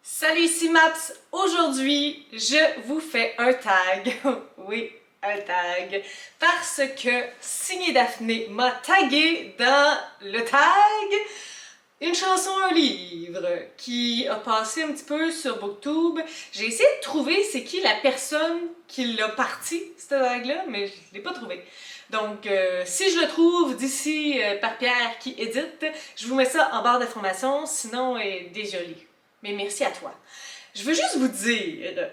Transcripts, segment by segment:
Salut, ici Maps! Aujourd'hui, je vous fais un tag. Oui, un tag. Parce que Signé Daphné m'a tagué dans le tag une chanson, un livre qui a passé un petit peu sur Booktube. J'ai essayé de trouver c'est qui la personne qui l'a parti, cette tag-là, mais je ne l'ai pas trouvé. Donc, si je le trouve d'ici par Pierre qui édite, je vous mets ça en barre d'informations, sinon désolé. Mais merci à toi. Je veux juste vous dire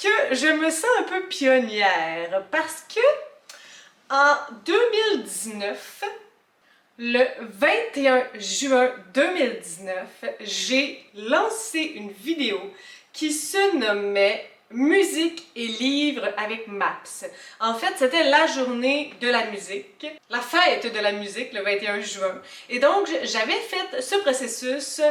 que je me sens un peu pionnière parce que en 2019, le 21 juin 2019, j'ai lancé une vidéo qui se nommait Musique et livres avec Maps. En fait, c'était la journée de la musique, la fête de la musique, le 21 juin. Et donc, j'avais fait ce processus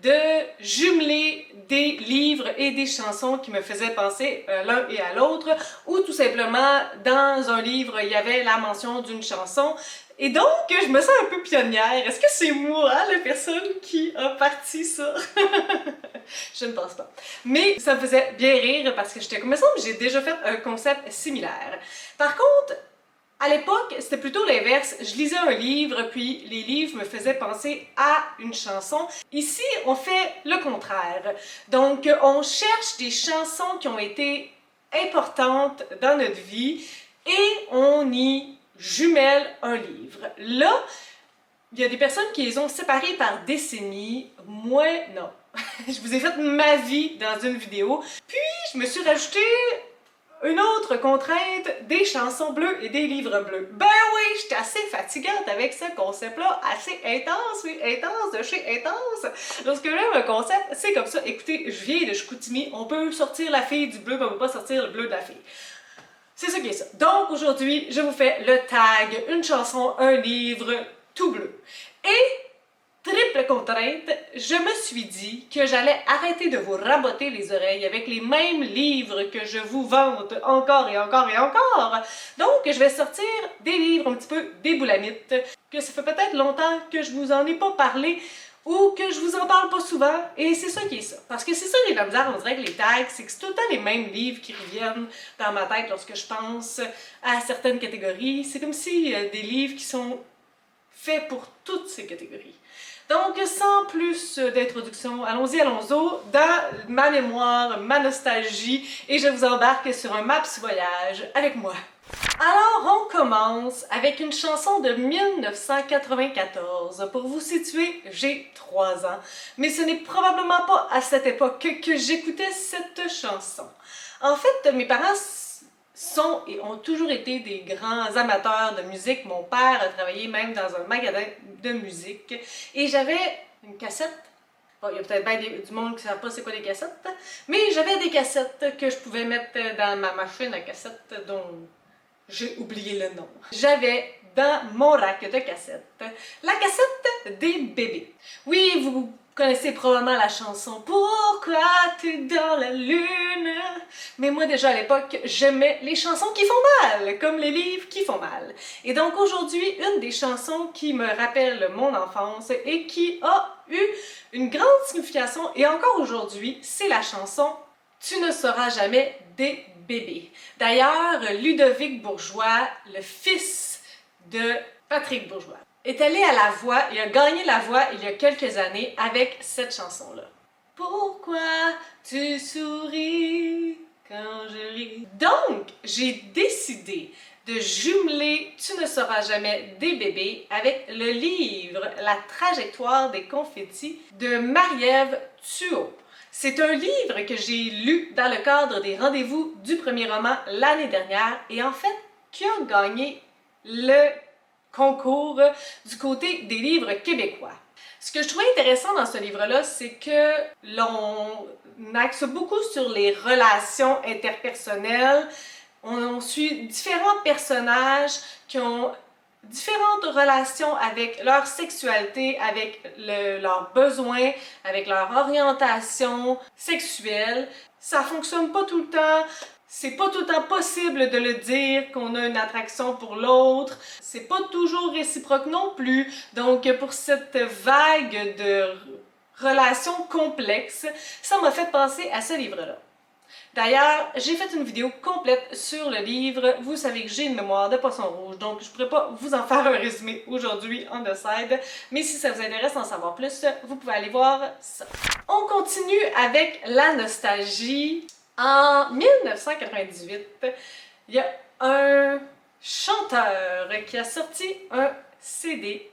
de jumeler des livres et des chansons qui me faisaient penser l'un et à l'autre, ou tout simplement, dans un livre, il y avait la mention d'une chanson. Et donc, je me sens un peu pionnière. Est-ce que c'est moi, la personne qui a parti ça? Je ne pense pas. Mais ça me faisait bien rire parce que j'étais comme, il me semble que j'ai déjà fait un concept similaire. Par contre, à l'époque, c'était plutôt l'inverse. Je lisais un livre, puis les livres me faisaient penser à une chanson. Ici, on fait le contraire. Donc, on cherche des chansons qui ont été importantes dans notre vie et on y jumelle un livre. Là, il y a des personnes qui les ont séparés par décennies. Moi, non. Je vous ai fait ma vie dans une vidéo. Puis, je me suis rajouté une autre contrainte, des chansons bleues et des livres bleus. Ben oui, j'étais assez fatigante avec ce concept-là, assez intense, oui, intense de chez intense. Lorsque j'aime un concept, c'est comme ça. Écoutez, je viens de Chicoutimi, on peut sortir la fille du bleu, mais on peut pas sortir le bleu de la fille. C'est ça qui est ça. Donc aujourd'hui, je vous fais le tag, une chanson, un livre, tout bleu. Et, triple contrainte, je me suis dit que j'allais arrêter de vous raboter les oreilles avec les mêmes livres que je vous vante encore et encore et encore. Donc, je vais sortir des livres un petit peu des boulamites, que ça fait peut-être longtemps que je vous en ai pas parlé, ou que je vous en parle pas souvent, et c'est ça qui est ça. Parce que c'est ça les la misère, on dirait que les tags, c'est que c'est tout le temps les mêmes livres qui reviennent dans ma tête lorsque je pense à certaines catégories. C'est comme si des livres qui sont faits pour toutes ces catégories. Donc, sans plus d'introduction, allons-y, allons-y, dans ma mémoire, ma nostalgie, et je vous embarque sur un Maps Voyage avec moi. Alors, on commence avec une chanson de 1994. Pour vous situer, j'ai 3 ans, mais ce n'est probablement pas à cette époque que j'écoutais cette chanson. En fait, mes parents sont et ont toujours été des grands amateurs de musique. Mon père a travaillé même dans un magasin de musique et j'avais une cassette. Bon, il y a peut-être bien du monde qui ne savent pas c'est quoi les cassettes, mais j'avais des cassettes que je pouvais mettre dans ma machine à cassette dont j'ai oublié le nom. J'avais dans mon rack de cassettes la cassette des bébés. Oui, vous connaissez probablement la chanson « Pourquoi t'es dans la lune ?» Mais moi déjà à l'époque, j'aimais les chansons qui font mal, comme les livres qui font mal. Et donc aujourd'hui, une des chansons qui me rappelle mon enfance et qui a eu une grande signification, et encore aujourd'hui, c'est la chanson « Tu ne sauras jamais des bébés ». D'ailleurs, Ludovic Bourgeois, le fils de Patrick Bourgeois, est allé à La Voix et a gagné La Voix il y a quelques années avec cette chanson-là. Pourquoi tu souris quand je ris? Donc, j'ai décidé de jumeler Tu ne sauras jamais des bébés avec le livre La trajectoire des confettis de Marie-Ève Thuot. C'est un livre que j'ai lu dans le cadre des rendez-vous du premier roman l'année dernière et en fait qui a gagné le concours du côté des livres québécois. Ce que je trouvais intéressant dans ce livre-là, c'est que l'on axe beaucoup sur les relations interpersonnelles. On suit différents personnages qui ont différentes relations avec leur sexualité, avec leurs besoins, avec leur orientation sexuelle. Ça fonctionne pas tout le temps. C'est pas tout le temps possible de le dire qu'on a une attraction pour l'autre. C'est pas toujours réciproque non plus. Donc pour cette vague de relations complexes, ça m'a fait penser à ce livre-là. D'ailleurs, j'ai fait une vidéo complète sur le livre. Vous savez que j'ai une mémoire de poisson rouge, donc je ne pourrais pas vous en faire un résumé aujourd'hui on the side. Mais si ça vous intéresse d'en savoir plus, vous pouvez aller voir ça. On continue avec la nostalgie. En 1998, il y a un chanteur qui a sorti un CD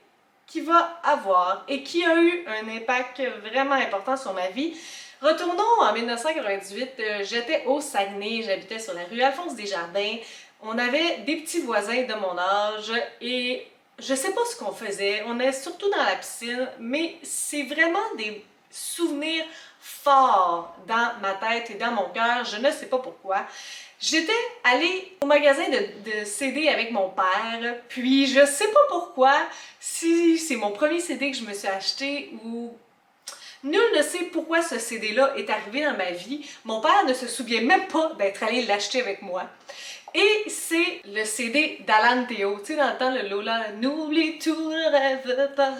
qui va avoir et qui a eu un impact vraiment important sur ma vie. Retournons en 1998, j'étais au Saguenay, j'habitais sur la rue Alphonse-Desjardins. On avait des petits voisins de mon âge et je sais pas ce qu'on faisait, on est surtout dans la piscine, mais c'est vraiment des souvenirs forts dans ma tête et dans mon cœur, je ne sais pas pourquoi. J'étais allée au magasin de CD avec mon père, puis je sais pas pourquoi, si c'est mon premier CD que je me suis acheté ou... Nul ne sait pourquoi ce CD-là est arrivé dans ma vie. Mon père ne se souvient même pas d'être allé l'acheter avec moi. Et c'est le CD d'Alan Théo. Tu sais, dans le temps, le Lola, n'oublie tout, ne rêve pas,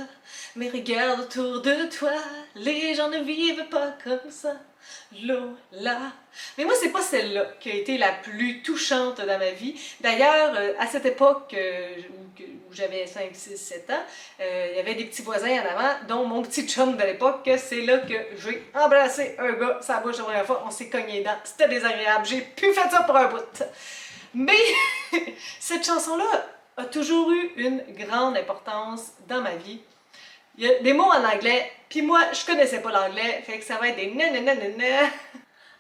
mais regarde autour de toi, les gens ne vivent pas comme ça. Lola. Mais moi, c'est pas celle-là qui a été la plus touchante dans ma vie. D'ailleurs, à cette époque où j'avais 5, 6, 7 ans, il y avait des petits voisins en avant, dont mon petit chum de l'époque. C'est là que j'ai embrassé un gars, sa bouche la première fois, on s'est cogné les dents. C'était désagréable, j'ai pu faire ça pour un bout. Mais cette chanson-là a toujours eu une grande importance dans ma vie. Il y a des mots en anglais, puis moi, je connaissais pas l'anglais, fait que ça va être des nananana.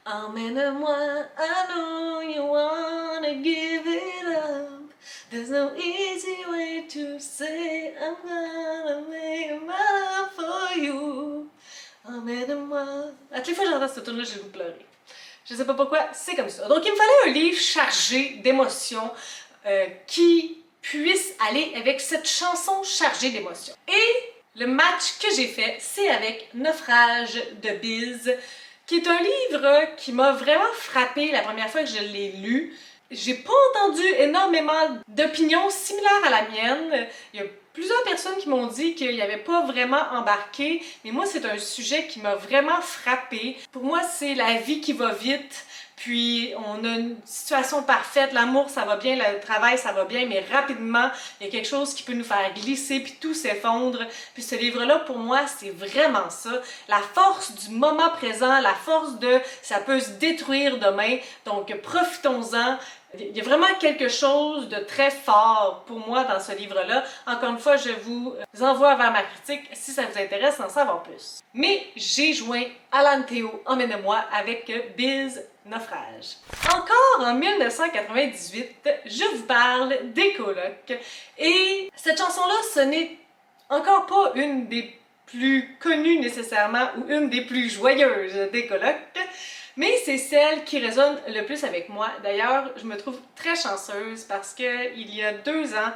Emmène-moi, I know you wanna give it up. There's no easy way to say I'm gonna make my love for you. Emmène-moi. À toutes les fois que j'entends cette tune-là, j'ai le goût de pleurer. Je sais pas pourquoi, c'est comme ça. Donc il me fallait un livre chargé d'émotions qui puisse aller avec cette chanson chargée d'émotions. Et le match que j'ai fait, c'est avec Naufrage de Biz, qui est un livre qui m'a vraiment frappée la première fois que je l'ai lu. J'ai pas entendu énormément d'opinions similaires à la mienne. Il y a plusieurs personnes qui m'ont dit qu'ils n'avaient pas vraiment embarqué, mais moi c'est un sujet qui m'a vraiment frappée. Pour moi c'est la vie qui va vite, puis on a une situation parfaite, l'amour ça va bien, le travail ça va bien, mais rapidement il y a quelque chose qui peut nous faire glisser puis tout s'effondre. Puis ce livre-là pour moi c'est vraiment ça, la force du moment présent, la force de ça peut se détruire demain, donc profitons-en. Il y a vraiment quelque chose de très fort pour moi dans ce livre-là. Encore une fois, je vous envoie vers ma critique si ça vous intéresse d'en savoir plus. Mais j'ai joint Alan Théo, emmène-moi avec Biz Naufrage. Encore en 1998, je vous parle des colocs. Et cette chanson-là, ce n'est encore pas une des plus connues nécessairement ou une des plus joyeuses des colocs. Mais c'est celle qui résonne le plus avec moi. D'ailleurs, je me trouve très chanceuse parce que il y a 2 ans,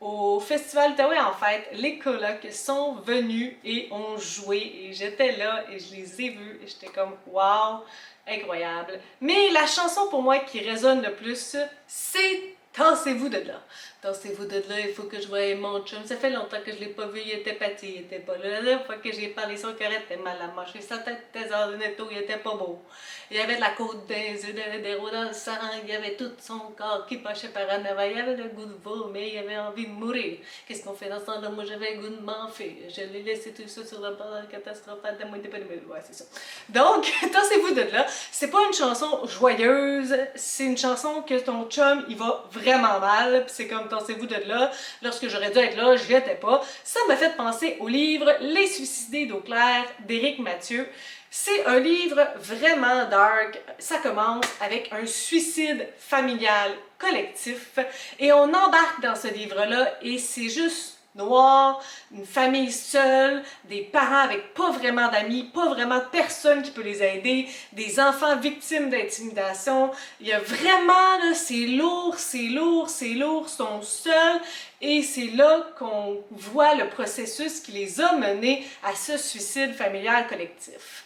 au Festival Outaouais en Fête, les colocs sont venus et ont joué. Et j'étais là et je les ai vus et j'étais comme « wow, incroyable ». Mais la chanson pour moi qui résonne le plus, c'est « Tassez-vous de là ». Tassez-vous de là, il faut que je voie mon chum. Ça fait longtemps que je l'ai pas vu, il était pâté, il était pas là. La fois que j'ai parlé son cœur était mal à manger. Sa tête était hors de netto, il était pas beau. Il y avait de la côte des yeux, des roues dans le sang, il y avait tout son corps qui penchait par en avant. Il avait le goût de vomir, il avait envie de mourir. Qu'est-ce qu'on fait dans ce temps-là? Moi j'avais le goût de m'enfuir. Je l'ai laissé tout ça sur le bord de la catastrophe. Ouais, c'est ça. Donc, tassez-vous de là. C'est pas une chanson joyeuse, c'est une chanson que ton chum, il va vraiment mal. Puis c'est comme tassez-vous de là. Lorsque j'aurais dû être là, j'y étais pas. Ça m'a fait penser au livre Les Suicidés d'eau claire d'Éric Mathieu. C'est un livre vraiment dark. Ça commence avec un suicide familial collectif et on embarque dans ce livre-là et c'est juste noir, une famille seule, des parents avec pas vraiment d'amis, pas vraiment personne qui peut les aider, des enfants victimes d'intimidation. Il y a vraiment, là, c'est lourd, c'est lourd, c'est lourd, ils sont seuls et c'est là qu'on voit le processus qui les a menés à ce suicide familial collectif.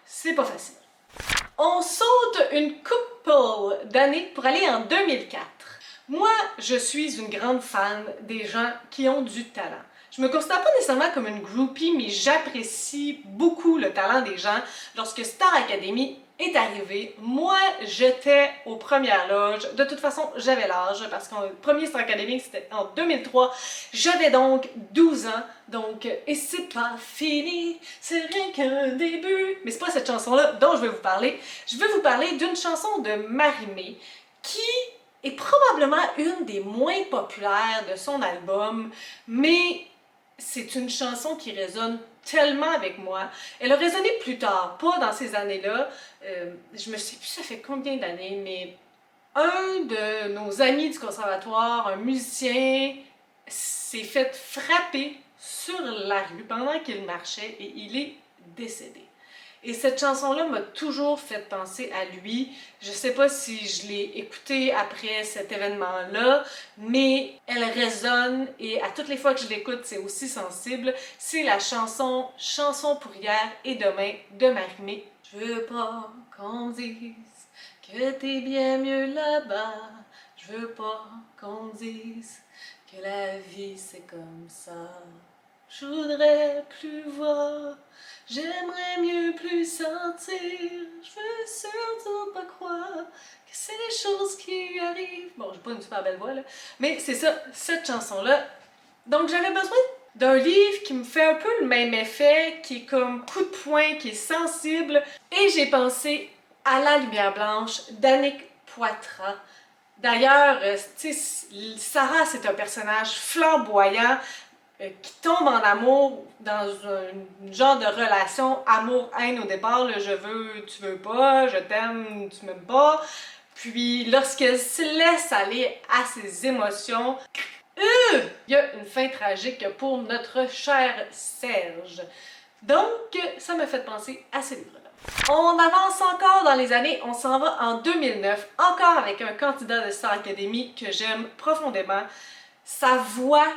C'est pas facile. On saute une couple d'années pour aller en 2004. Moi, je suis une grande fan des gens qui ont du talent. Je me considère pas nécessairement comme une groupie, mais j'apprécie beaucoup le talent des gens. Lorsque Star Academy est arrivé, moi j'étais aux premières loges. De toute façon, j'avais l'âge parce que le premier Star Academy c'était en 2003. J'avais donc 12 ans. Donc, et c'est pas fini, c'est rien qu'un début. Mais c'est pas cette chanson-là dont je vais vous parler. Je vais vous parler d'une chanson de Marie-Mé qui est probablement une des moins populaires de son album, mais c'est une chanson qui résonne tellement avec moi. Elle a résonné plus tard, pas dans ces années-là. Je me sais plus ça fait combien d'années, mais un de nos amis du conservatoire, un musicien, s'est fait frapper sur la rue pendant qu'il marchait et il est décédé. Et cette chanson-là m'a toujours fait penser à lui. Je sais pas si je l'ai écoutée après cet événement-là, mais elle résonne et à toutes les fois que je l'écoute, c'est aussi sensible. C'est la chanson « Chanson pour hier et demain » de Marie-Mé. Je veux pas qu'on dise que t'es bien mieux là-bas. Je veux pas qu'on dise que la vie c'est comme ça. Je voudrais plus voir, j'aimerais mieux plus sentir. Je veux surtout pas croire que c'est des choses qui arrivent. Bon, j'ai pas une super belle voix là, mais c'est ça, cette chanson-là. Donc j'avais besoin d'un livre qui me fait un peu le même effet, qui est comme coup de poing, qui est sensible. Et j'ai pensé à La Lumière Blanche d'Annick Poitras. D'ailleurs, tu sais, Sarah, c'est un personnage flamboyant qui tombe en amour dans un genre de relation amour-haine au départ. Là, je veux, tu veux pas, je t'aime, tu m'aimes pas. Puis lorsqu'elle se laisse aller à ses émotions, il y a une fin tragique pour notre cher Serge. Donc, ça m'a fait penser à ce livre-là. On avance encore dans les années, on s'en va en 2009, encore avec un candidat de Star Academy que j'aime profondément. Sa voix,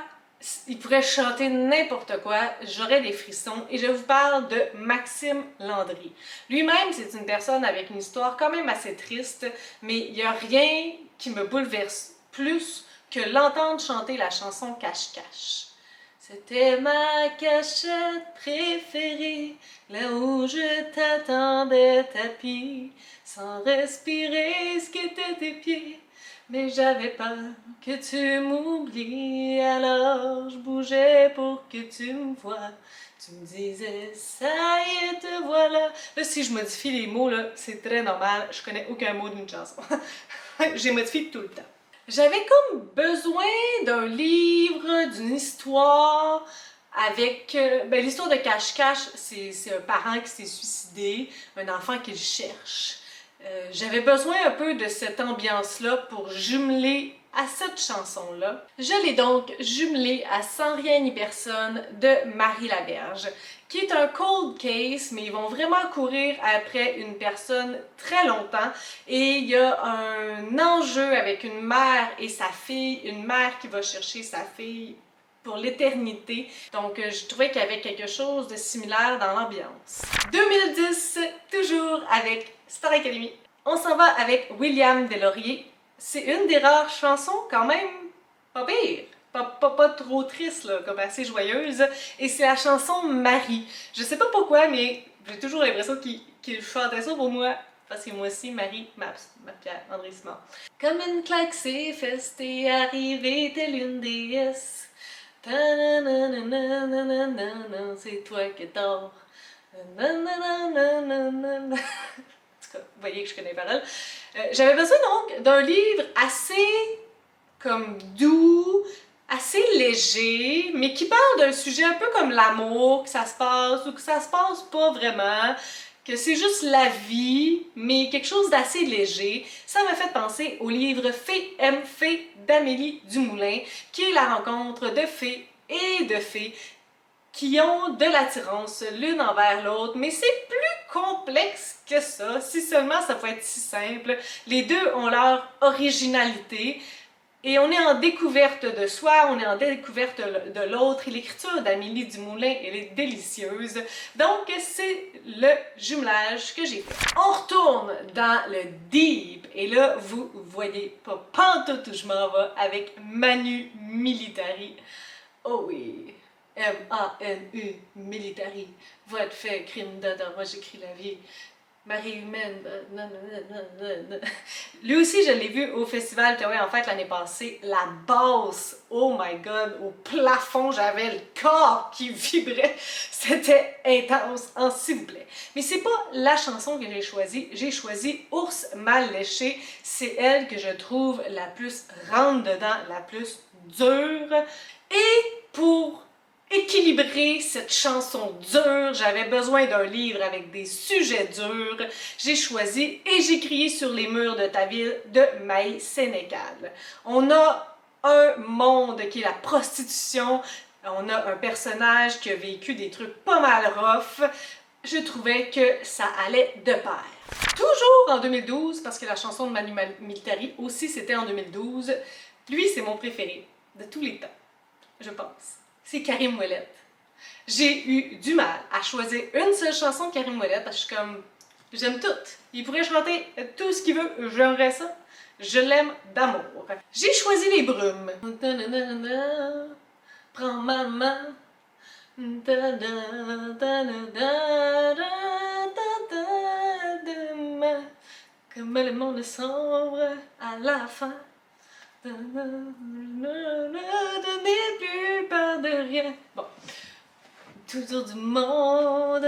il pourrait chanter n'importe quoi, j'aurais des frissons, et je vous parle de Maxime Landry. Lui-même, c'est une personne avec une histoire quand même assez triste, mais il n'y a rien qui me bouleverse plus que l'entendre chanter la chanson Cache-Cache. C'était ma cachette préférée, là où je t'attendais tapis, sans respirer ce qu'étaient tes pieds. Mais j'avais peur que tu m'oublies, alors je bougeais pour que tu me vois. Tu me disais, ça y est, te voilà. Là, si je modifie les mots, là, c'est très normal, je connais aucun mot d'une chanson. J'ai modifié tout le temps. J'avais comme besoin d'un livre, d'une histoire avec... l'histoire de Cache-Cache, c'est un parent qui s'est suicidé, un enfant qui le cherche. J'avais besoin un peu de cette ambiance-là pour jumeler à cette chanson-là. Je l'ai donc jumelée à Sans rien ni personne de Marie Laberge, qui est un cold case, mais ils vont vraiment courir après une personne très longtemps. Et il y a un enjeu avec une mère et sa fille, une mère qui va chercher sa fille pour l'éternité. Donc, je trouvais qu'il y avait quelque chose de similaire dans l'ambiance. 2010, toujours avec Star Academy. On s'en va avec William Deslauriers. C'est une des rares chansons quand même pas pire. Pas trop triste, là, comme assez joyeuse. Et c'est la chanson Marie. Je sais pas pourquoi, mais j'ai toujours l'impression qu'il chantait ça pour moi. Parce que moi aussi, Marie, ma Pierre, André Simon. Comme une claque, c'est festé, arrivée telle une déesse. C'est toi qui dors. En tout cas, vous voyez que je connais les paroles. J'avais besoin donc d'un livre assez comme doux, assez léger, mais qui parle d'un sujet un peu comme l'amour, que ça se passe ou que ça se passe pas vraiment, que c'est juste la vie, mais quelque chose d'assez léger. Ça m'a fait penser au livre Fée aime Fée d'Amélie Dumoulin, qui est la rencontre de fées et de fées qui ont de l'attirance l'une envers l'autre, mais c'est plus complexe que ça. Si seulement ça peut être si simple. Les deux ont leur originalité. Et on est en découverte de soi, on est en découverte de l'autre. Et l'écriture d'Amélie Dumoulin, elle est délicieuse. Donc, c'est le jumelage que j'ai fait. On retourne dans le deep. Et là, vous voyez pas pantoute où je m'en vais avec Manu Militari. Oh oui! M-A-N-U, military. Votre fait, crime d'adore, moi j'écris la vie. Marie humaine, nanana. Lui aussi, je l'ai vu au festival Ottawa en fait l'année passée. La basse, oh my god, au plafond, j'avais le corps qui vibrait. C'était intense, s'il vous plaît. Mais c'est pas la chanson que j'ai choisie. J'ai choisi Ours mal léché. C'est elle que je trouve la plus rentre-dedans, la plus dure. Et pour équilibrer cette chanson dure, j'avais besoin d'un livre avec des sujets durs. J'ai choisi Et j'ai crié sur les murs de ta ville de Maï Sénécal. On a un monde qui est la prostitution, on a un personnage qui a vécu des trucs pas mal rough. Je trouvais que ça allait de pair. Toujours en 2012, parce que la chanson de Manu Militari aussi c'était en 2012, lui c'est mon préféré de tous les temps, je pense. C'est Karim Ouellet. J'ai eu du mal à choisir une seule chanson de Karim Ouellet parce que je suis comme, j'aime toutes. Il pourrait chanter tout ce qu'il veut, j'aimerais ça. Je l'aime d'amour. J'ai choisi Les Brumes. Prends ma main. Comme le monde sombre à la fin. Ne n'ai plus peur de rien. Bon. Toujours du monde.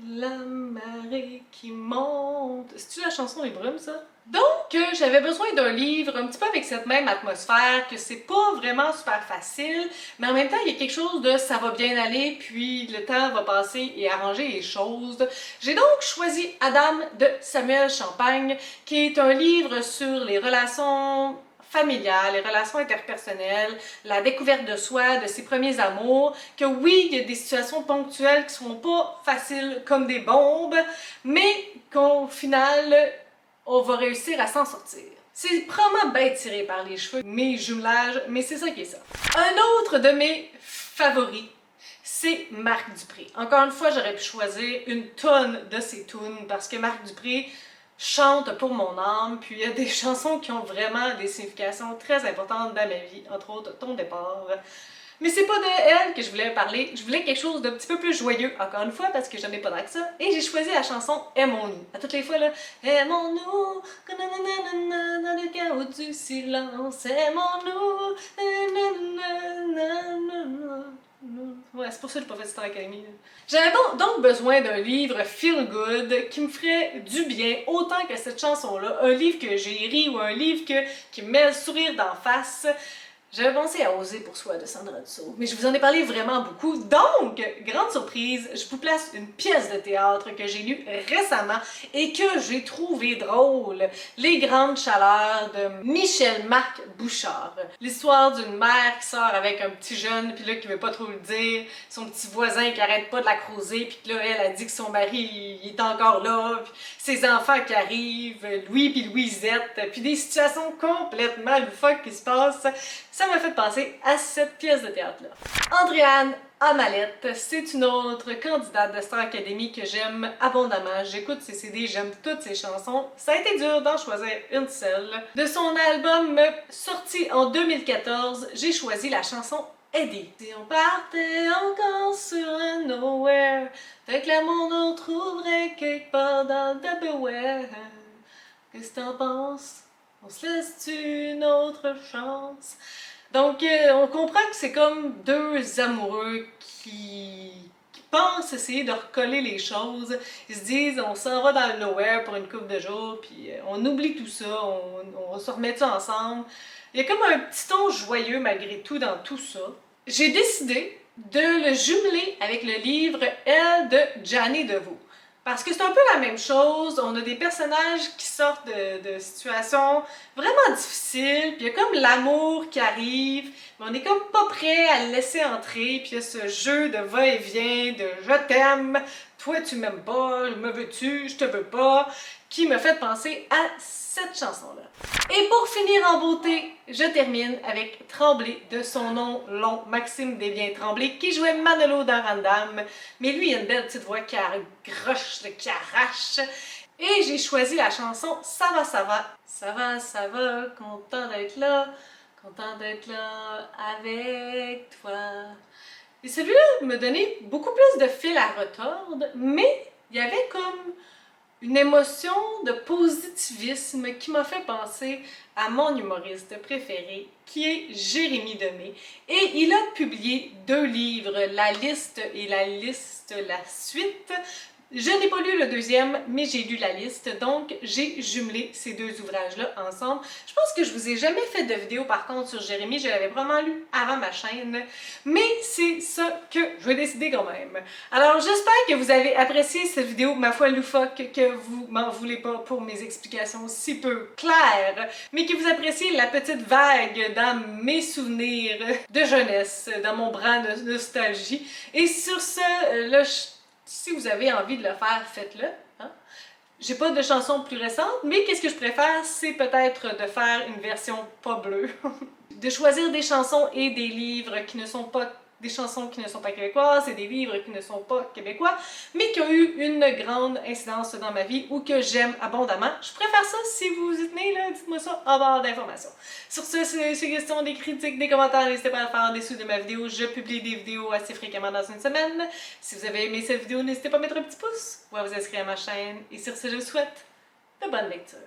La marée qui monte. C'est-tu la chanson Les Brumes, ça? Donc, j'avais besoin d'un livre un petit peu avec cette même atmosphère, que c'est pas vraiment super facile, mais en même temps, il y a quelque chose de ça va bien aller, puis le temps va passer et arranger les choses. J'ai donc choisi Adam de Samuel Champagne, qui est un livre sur les relations familiales, les relations interpersonnelles, la découverte de soi, de ses premiers amours, que oui, il y a des situations ponctuelles qui sont pas faciles comme des bombes, mais qu'au final, on va réussir à s'en sortir. C'est probablement bien tiré par les cheveux, mes jumelages, mais c'est ça qui est ça. Un autre de mes favoris, c'est Marc Dupré. Encore une fois, j'aurais pu choisir une tonne de ses tunes parce que Marc Dupré chante pour mon âme, puis il y a des chansons qui ont vraiment des significations très importantes dans ma vie, entre autres Ton départ. Mais c'est pas de elle que je voulais parler, je voulais quelque chose d'un petit peu plus joyeux, encore une fois, parce que j'en ai pas tant que ça, et j'ai choisi la chanson Aimons-nous. À toutes les fois, là, aimons-nous, dans le chaos du silence, aimons-nous, ouais, c'est pour ça que j'ai pas fait Star Academy. J'avais donc besoin d'un livre feel good qui me ferait du bien autant que cette chanson-là. Un livre que j'ai ri ou un livre qui me met le sourire d'en face. J'avais pensé à Oser pour soi de Sandra Dussault, mais je vous en ai parlé vraiment beaucoup. Donc, grande surprise, je vous place une pièce de théâtre que j'ai lue récemment et que j'ai trouvé drôle. Les grandes chaleurs de Michel-Marc Bouchard. L'histoire d'une mère qui sort avec un petit jeune, puis là qui veut pas trop le dire, son petit voisin qui arrête pas de la croiser, puis là elle a dit que son mari il est encore là, puis ses enfants qui arrivent, Louis puis Louisette, puis des situations complètement loufoques qui se passent. Ça m'a fait penser à cette pièce de théâtre-là. Andréane Amalette, c'est une autre candidate de Star Academy que j'aime abondamment. J'écoute ses CD, j'aime toutes ses chansons. Ça a été dur d'en choisir une seule. De son album sorti en 2014, j'ai choisi la chanson Eddie. Si on partait encore sur un nowhere, avec l'amour on trouverait quelque part dans le Tupperware. Qu'est-ce que t'en penses? On se laisse une autre chance? Donc, on comprend que c'est comme deux amoureux qui pensent essayer de recoller les choses. Ils se disent, on s'en va dans le nowhere pour une couple de jours, puis on oublie tout ça, on se remet ça ensemble. Il y a comme un petit ton joyeux malgré tout dans tout ça. J'ai décidé de le jumeler avec le livre Elle de Gianni Deveau. Parce que c'est un peu la même chose, on a des personnages qui sortent de situations vraiment difficiles, puis il y a comme l'amour qui arrive, mais on est comme pas prêt à le laisser entrer, puis il y a ce jeu de va-et-vient, de je t'aime, toi tu m'aimes pas, me veux-tu, je te veux pas, qui me fait penser à cette chanson-là. Et pour finir en beauté, je termine avec Tremblay de son nom long, Maxime Desbiens-Tremblay, qui jouait Manolo dans Randam. Mais lui, il a une belle petite voix qui accroche, qui arrache. Et j'ai choisi la chanson Ça va, ça va. Ça va, content d'être là. content d'être là avec toi. Et celui-là me donnait beaucoup plus de fil à retordre, mais il y avait comme une émotion de positivisme qui m'a fait penser à mon humoriste préféré, qui est Jérémy Demé. Et il a publié 2 livres, La liste et La liste, la suite. Je n'ai pas lu le deuxième, mais j'ai lu la liste, donc j'ai jumelé ces 2 ouvrages-là ensemble. Je pense que je vous ai jamais fait de vidéo par contre sur Jérémy, je l'avais vraiment lu avant ma chaîne, mais c'est ça que je vais décider quand même. Alors j'espère que vous avez apprécié cette vidéo, ma foi loufoque, que vous m'en voulez pas pour mes explications si peu claires, mais que vous appréciez la petite vague dans mes souvenirs de jeunesse, dans mon brin de nostalgie. Et sur ce, là, si vous avez envie de le faire, faites-le. Hein? J'ai pas de chanson plus récente, mais qu'est-ce que je préfère, c'est peut-être de faire une version pas bleue. De choisir des chansons et des livres qui ne sont pas des chansons qui ne sont pas québécoises et des livres qui ne sont pas québécois, mais qui ont eu une grande incidence dans ma vie ou que j'aime abondamment. Je préfère ça si vous y tenez, là, dites-moi ça en barre d'informations. Sur ce, c'est question des critiques, des commentaires, n'hésitez pas à le faire en dessous de ma vidéo. Je publie des vidéos assez fréquemment dans une semaine. Si vous avez aimé cette vidéo, n'hésitez pas à mettre un petit pouce ou à vous inscrire à ma chaîne. Et sur ce, je vous souhaite de bonnes lectures.